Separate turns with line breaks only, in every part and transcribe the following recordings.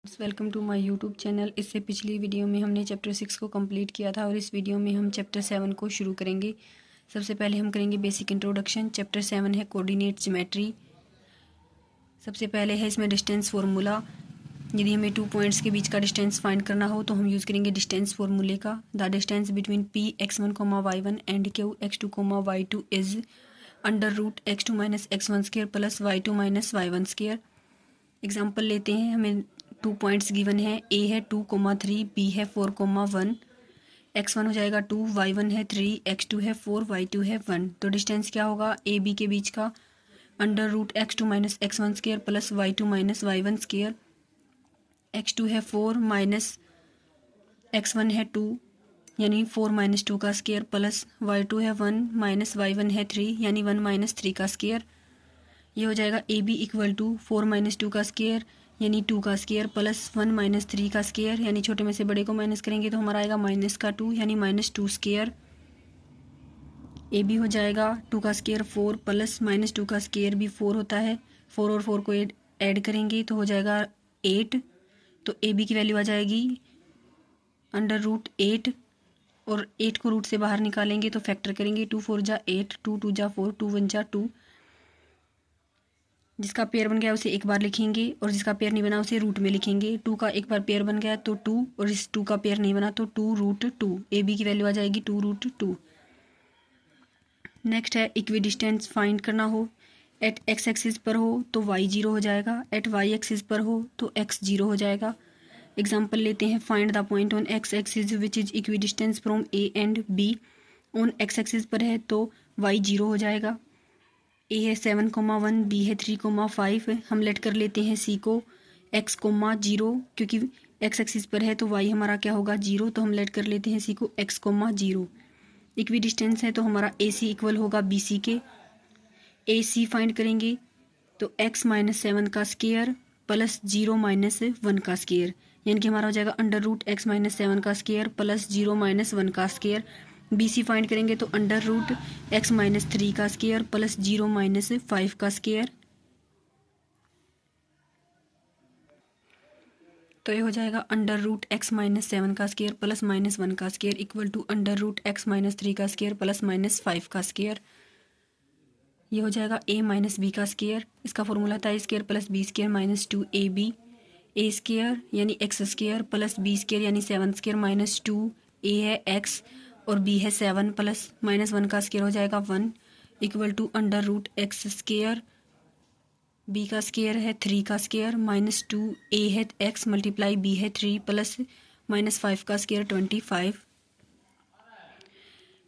Welcome to my YouTube channel. इससे पिछली video में हमने चैप्टर 6 को कंप्लीट किया था और इस वीडियो में हम चैप्टर 7 को शुरू करेंगे। सबसे पहले हम करेंगे बेसिक इंट्रोडक्शन। चैप्टर 7 है कोऑर्डिनेट ज्योमेट्री। सबसे पहले है इसमें डिस्टेंस फार्मूला। यदि हमें 2 पॉइंट्स के बीच का डिस्टेंस फाइंड करना हो तो हम यूज़ करेंगे डिस्टेंस फार्मूले का। The distance between P x1, y1 and Q x2, y2 is √x2 - x1 square plus y2 - y1 square. Example लेते हैं। हमें 2 पॉइंट्स गिवन है। ए है 2, 3, बी है 4, 1। x1 हो जाएगा 2, y1 है 3, x2 है 4, y2 है 1। तो डिस्टेंस क्या होगा ए बी के बीच का? √x2 - x1 square plus y2 - y1 square. x2 है 4 माइनस x1 है 2 यानी 4 - 2 का स्क्वायर प्लस y2 है 1 माइनस y1 है 3 यानी 1 - 3 का स्क्वायर। ये हो जाएगा ए बी इक्वल टू 4 - 2 का स्क्वायर यानी 2 का स्क्वायर प्लस 1 - 3 का स्क्वायर यानी छोटे में से बड़े को माइनस करेंगे तो हमारा आएगा -2 यानी -2 स्क्वायर। ए बी हो जाएगा 2 का स्क्वायर 4 प्लस -2 का स्क्वायर भी 4 होता है। 4 और 4 को ऐड करेंगे तो हो जाएगा 8। तो ए बी की वैल्यू आ जाएगी √8 और 8 को रूट से बाहर निकालेंगे तो फैक्टर करेंगे। 2 4 जा 8, 2 2 जा 4, 2 1 जा 2। जिसका पेयर बन गया उसे एक बार लिखेंगे और जिसका पेयर नहीं बना उसे रूट में लिखेंगे। 2 का एक बार पेयर बन गया तो 2 और इस 2 का पेयर नहीं बना तो 2√2। ए बी की वैल्यू आ जाएगी 2√2। नेक्स्ट है इक्विडिस्टेंस फाइंड करना हो। एट एक्स एक्सिस पर हो तो y 0 हो जाएगा, एट वाई एक्सिस पर हो तो x 0 हो जाएगा। एग्जाम्पल लेते हैं। Find the point on x axis which is equidistant from A and B. On x axis पर है तो y 0 हो जाएगा। ए है 7, 1, बी है 3, 5। हम लेट कर लेते हैं सी को x, 0 क्योंकि x एक्सिस पर है तो y हमारा क्या होगा 0। तो हम लेट कर लेते हैं सी को x, 0। इक्वी डिस्टेंस है तो हमारा ए सी इक्वल होगा बी सी के। ए सी फाइंड करेंगे तो x - 7 का स्क्वायर प्लस 0 - 1 का स्क्वायर यानी कि हमारा हो जाएगा √x - 7 का स्क्वायर प्लस 0 - 1 का स्क्वायर। बी सी फाइंड करेंगे तो √x - 3 का स्क्वायर प्लस 0 - 5 का स्क्वायर। तो ये हो जाएगा √x - 7 का स्क्वायर प्लस -1 का स्क्वायर इक्वल टू √x - 3 का स्क्वायर प्लस -5 का स्क्वायर। ये हो जाएगा a - b का स्क्वायर। इसका फॉर्मूला था a² + b² - 2ab। a² यानी x स्क्वायर प्लस b² यानी 7² - 2। a है x और b है 7 प्लस -1 का स्क्वायर हो जाएगा 1 इक्वल टू √x²। b का स्क्वायर है 3 का स्क्वायर -2। a है x मल्टीप्लाई b है 3 प्लस -5 का स्क्वायर 25।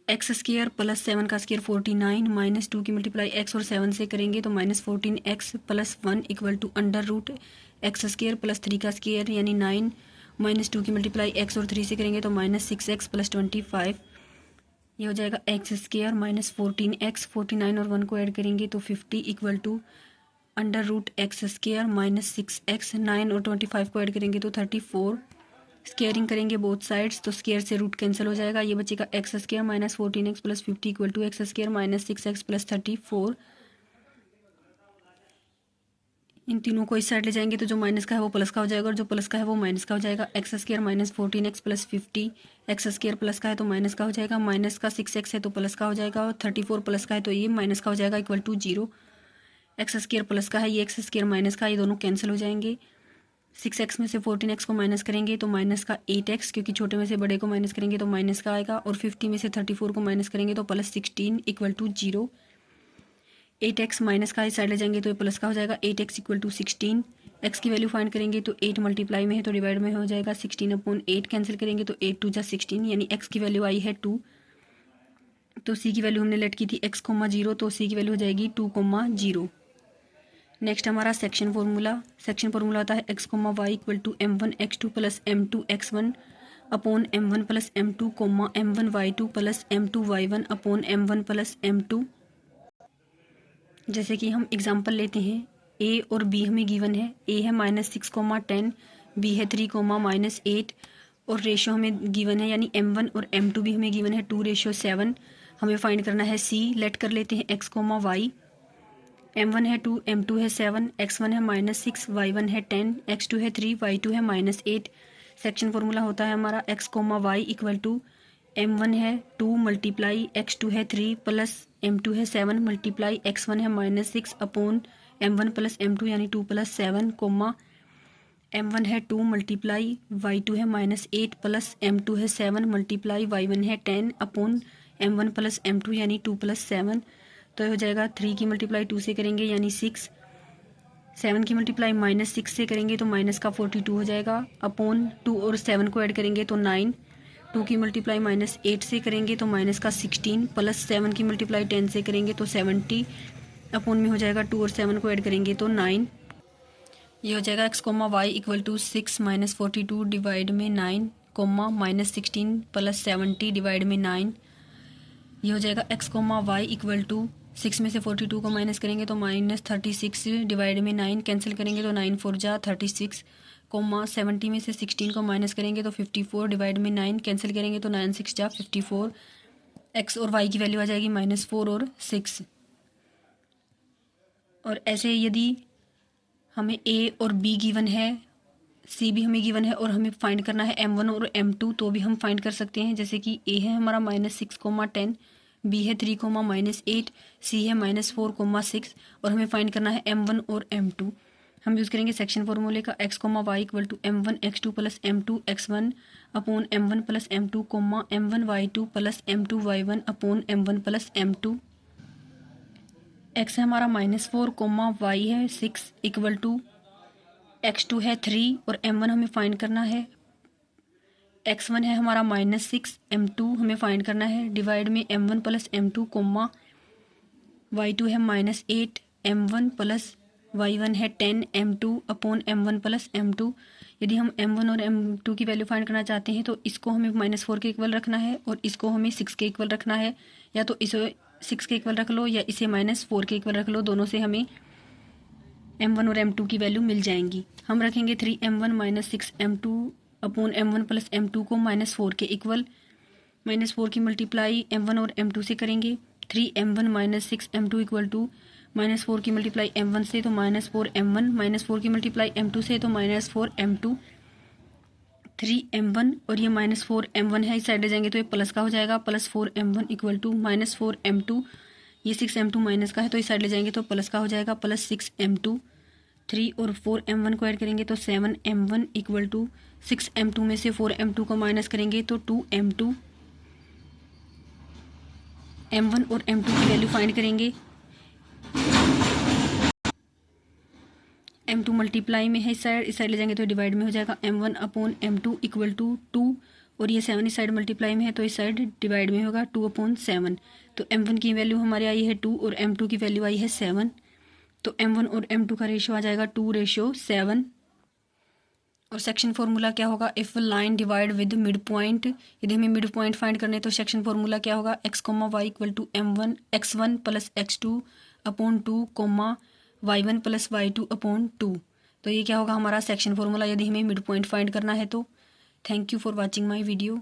एक्स स्क्वायर प्लस 7 का स्क्वायर 49 -2 की मल्टीप्लाई x और 7 से करेंगे तो -14x plus 1 equal to √x² plus 3 का स्क्वायर यानी 9 -2 की मल्टीप्लाई x और 3 से करेंगे तो -6x प्लस 25। ये हो जाएगा x² -14x। 49 और 1 को ऐड करेंगे तो 50 इक्वल टू √x² -6x। 9 और 25 को ऐड करेंगे तो 34। स्केयरिंग करेंगे बोथ साइड्स तो स्केयर से रूट कैंसिल हो जाएगा। ये बचेगा x² -14x plus 50 equal to x² -6x plus 34। इन तीनों को इस साइड ले जाएंगे तो जो माइनस का है वो प्लस का हो जाएगा और जो प्लस का है वो माइनस का हो जाएगा। x² -14x plus 50 x² plus का है तो माइनस का हो जाएगा, माइनस का 6x है तो प्लस का हो जाएगा और 34 प्लस का है तो ये माइनस का हो जाएगा इक्वल टू 0। x² प्लस का है, ये x² माइनस का, ये दोनों कैंसिल हो जाएंगे। 6x में से 14x को माइनस करेंगे तो माइनस का 8x क्योंकि छोटे में से बड़े को माइनस करेंगे तो माइनस का आएगा और 50 में से 34 को माइनस करेंगे तो plus 16 equal to 0। 8x minus का इस साइड ले जाएंगे तो ये प्लस का हो जाएगा 8x इक्वल टू 16। x की वैल्यू फाइंड करेंगे तो 8 मल्टीप्लाई में है तो डिवाइड में हो जाएगा 16/8। कैंसिल करेंगे तो 8 2 जा 16 यानी x की वैल्यू आई है 2। तो c की वैल्यू हमने लेट की थी x, 0 तो c की वैल्यू हो जाएगी 2, 0। नेक्स्ट हमारा सेक्शन फार्मूला होता है x, y equal to m1 x2 plus m2 x1 upon m1 plus m2 m1 y2 plus m2 y1 upon m1 plus m2। जैसे कि हम एग्जांपल लेते हैं। a और b हमें गिवन है। a है -6, 10, b है 3, -8 और रेशो हमें गिवन है यानी m1 और m2 भी हमें गिवन है 2:7। हमें फाइंड करना है c। लेट कर लेते हैं x, y। m1 है 2, m2 है 7, x1 है -6, y1 है 10, x2 है 3, y2 है -8। सेक्शन फॉर्मूला होता है हमारा x, y equal to m1 है 2 मल्टीप्लाई x2 है 3 प्लस m2 है 7 मल्टीप्लाई x1 है -6 अपॉन m1 प्लस m2 यानी 2 + 7 कोमा m1 है 2 मल्टीप्लाई y2 है -8 प्लस m2 है 7 मल्टीप्लाई y1 है 10 अपॉन m1 प्लस m2 यानी 2 + 7। तो हो जाएगा 3 की मल्टीप्लाई 2 से करेंगे यानी 6, 7 की मल्टीप्लाई -6 से करेंगे तो माइनस का 42 हो जाएगा अपॉन 2 और 7 को ऐड करेंगे तो 9, 2 की मल्टीप्लाई -8 से करेंगे तो माइनस का 16 प्लस 7 की मल्टीप्लाई 10 से करेंगे तो 70 अपॉन में हो जाएगा 2 और 7 को ऐड करेंगे तो 9। ये हो जाएगा x, y equal to 6 - 42 divide में 9 कोमा -16 प्लस 70 डिवाइड में 9। ये हो जाएगा x, y इक्वल टू 6 में से 42 को माइनस करेंगे तो -36 डिवाइड में 9 कैंसिल करेंगे तो 9 4 जा 36 कोमा 70 में से 16 को माइनस करेंगे तो 54 डिवाइड में 9 कैंसिल करेंगे तो 9 6 जा 54। x और y की वैल्यू आ जाएगी -4 और 6। और ऐसे यदि हमें a और b गिवन है, c भी हमें गिवन है और हमें फाइंड करना है m1 और m2 तो भी हम फाइंड कर सकते हैं। जैसे कि a है हमारा -6, 10, b है 3, -8, c है -4, 6 और हमें फाइंड करना है m1 और m2। हम यूज़ करेंगे सेक्शन फॉर्मूले का x, y equal to m1 x2 plus m2 x1 upon m1 plus m2 m1 y2 plus m2 y1 upon m1 plus m2। x है हमारा -4, y है 6 इक्वल टू x2 है 3 और m1 हमें फाइंड करना है। x1 है हमारा -6, m2 हमें फाइंड करना है डिवाइड में m1 प्लस m2 y2 है -8, m1 प्लस y1 है 10, m2 upon m1 plus m2। यदि हम m1 और m2 की वैल्यू फाइंड करना चाहते हैं तो इसको हमें -4 के इक्वल रखना है और इसको हमें 6 के इक्वल रखना है, या तो इसे 6 के इक्वल रख लो या इसे -4 के इक्वल रख लो, दोनों से हमें m1 और m2 की वैल्यू मिल जाएंगी। हम रखेंगे 3m1 - 6m2 upon m1 plus m2 को -4 के इक्वल, -4 की मल्टीप्लाई m1 और m2 से करेंगे 3m1 - 6m2 इक्वल टू -4 की मल्टीप्लाई m1 से तो -4m1, -4 की मल्टीप्लाई m2 से तो -4m2, 3m1 और ये -4m1 है, इस साइड ले जाएंगे तो ये प्लस का हो जाएगा +4m1 इक्वल टू -4m2, ये 6m2 माइनस का है तो इस साइड ले जाएंगे तो प्लस का हो जाएगा +6m2। 3 और 4m1 को ऐड करेंगे तो 7m1 इक्वल टू 6m2 में से 4m2 को माइनस करेंगे तो 2m2। m1 और m2 की वैल्यू फाइंड करेंगे। m2 मल्टीप्लाई में है इस साइड ले जाएंगे तो डिवाइड में हो जाएगा m1 upon m2 equal to 2 और ये 7 इस साइड मल्टीप्लाई में है तो इस साइड डिवाइड में होगा 2/7। तो m1 की वैल्यू हमारी आई है 2 और m2 की वैल्यू आई है 7। तो m1 और m2 का रेशियो आ जाएगा 2:7। और सेक्शन फॉर्मूला क्या होगा, if line divide with mid point, यदि हमें मिड पॉइंट फाइंड करने तो सेक्शन फॉर्मूला क्या होगा, x, y equal to m1 x1 plus x2 upon 2 y1 plus y2 upon 2। तो ये क्या होगा हमारा सेक्शन फॉर्मूला यदि हमें मिड पॉइंट फाइंड करना है तो। Thank you for watching my video.